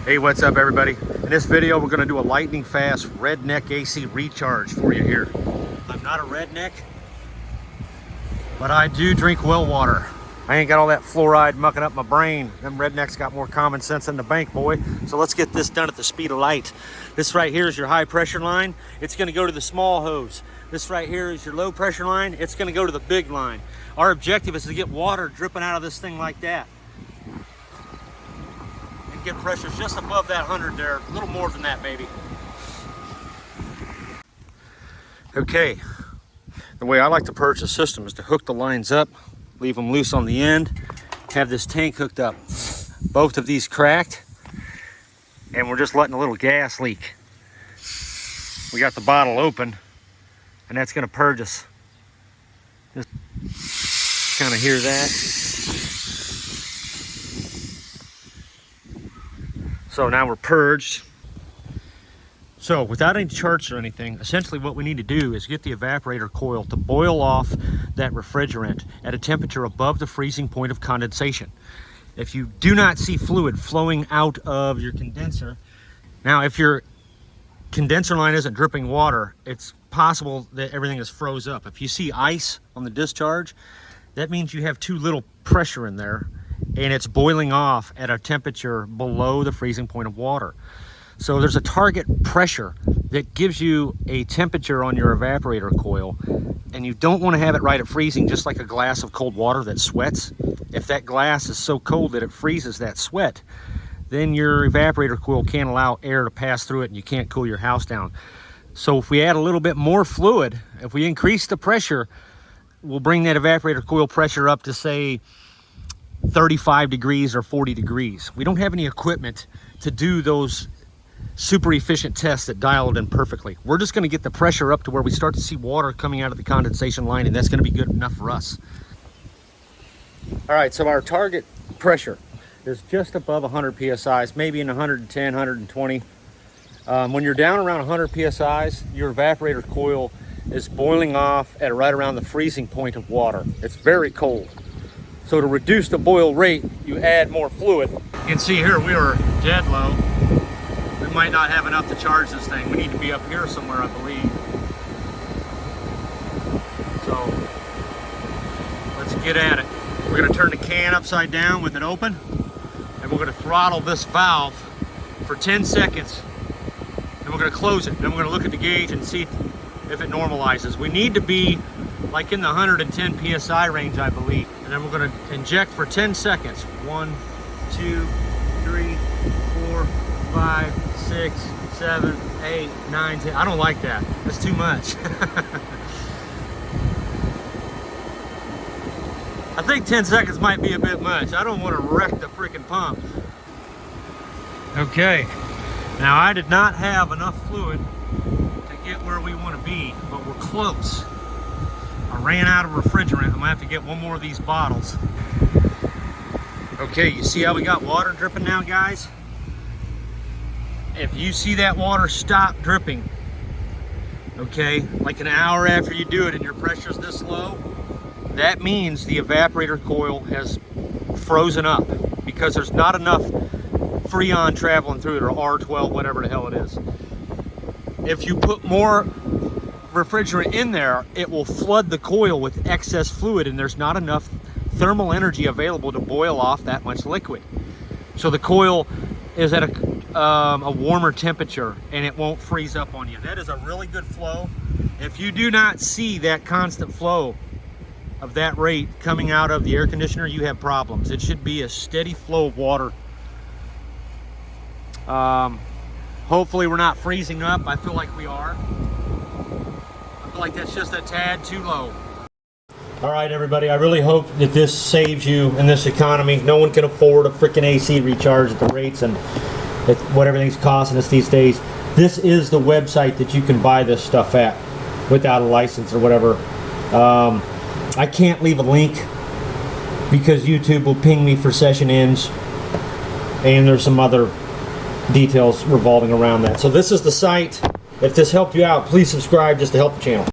Hey, what's up everybody? In this video we're going to do a lightning fast redneck AC recharge for you here. I'm not a redneck, but I do drink well water. I ain't got all that fluoride mucking up my brain. Them rednecks got more common sense than the bank, boy. So let's get this done at the speed of light. This right here is your high pressure line. It's going to go to the small hose. This right here is your low pressure line. It's going to go to the big line. Our objective is to get water dripping out of this thing like that. Get pressures just above that 100 there, a little more than that maybe. Okay, the way I like to purge the system is to hook the lines up, leave them loose on the end, have this tank hooked up. Both of these cracked, and we're just letting a little gas leak. We got the bottle open, and that's going to purge us. Just kind of hear that. So now we're purged. So without any charts or anything, essentially what we need to do is get the evaporator coil to boil off that refrigerant at a temperature above the freezing point of condensation. If you do not see fluid flowing out of your condenser, now if your condenser line isn't dripping water, it's possible that everything is froze up. If you see ice on the discharge, that means you have too little pressure in there, and it's boiling off at a temperature below the freezing point of water. So there's a target pressure that gives you a temperature on your evaporator coil, and you don't want to have it right at freezing, just like a glass of cold water that sweats. If that glass is so cold that it freezes that sweat, then your evaporator coil can't allow air to pass through it and you can't cool your house down. So if we add a little bit more fluid, if we increase the pressure, we'll bring that evaporator coil pressure up to say 35 degrees or 40 degrees. We don't have any equipment to do those super efficient tests that dial it in perfectly. We're just going to get the pressure up to where we start to see water coming out of the condensation line, and that's going to be good enough for us. All right, so our target pressure is just above 100 psi's, maybe in 110, 120. When you're down around 100 psi's, your evaporator coil is boiling off at right around the freezing point of water. It's very cold. So to reduce the boil rate, you add more fluid. You can see here we are dead low. We might not have enough to charge this thing. We need to be up here somewhere, I believe. So let's get at it. We're going to turn the can upside down with it open, and we're going to throttle this valve for 10 seconds. And we're going to close it. Then we're going to look at the gauge and see if it normalizes. We need to be like in the 110 psi range, I believe. And then we're going to inject for 10 seconds. 1, 2, 3, 4, 5, 6, 7, 8, 9, 10. I don't like that. That's too much. I think 10 seconds might be a bit much. I don't want to wreck the freaking pump. Okay. Now I did not have enough fluid to get where we want to be, but we're close. I ran out of refrigerant. I'm gonna have to get one more of these bottles. Okay, you see how we got water dripping now, guys? If you see that water stop dripping, okay, like an hour after you do it and your pressure's this low, that means the evaporator coil has frozen up because there's not enough Freon traveling through it, or R12, whatever the hell it is. If you put more refrigerant in there, it will flood the coil with excess fluid, and there's not enough thermal energy available to boil off that much liquid. So the coil is at a warmer temperature, and it won't freeze up on you. That is a really good flow. If you do not see that constant flow of that rate coming out of the air conditioner, you have problems. It should be a steady flow of water. Hopefully we're not freezing up. I feel like we are. Like that's just a tad too low. All right, everybody, I really hope that this saves you in this economy. No one can afford a freaking AC recharge at the rates and what everything's costing us these days. This is the website that you can buy this stuff at without a license or whatever. I can't leave a link because YouTube will ping me for session ends, and there's some other details revolving around that. So this is the site. If this helped you out, please subscribe just to help the channel.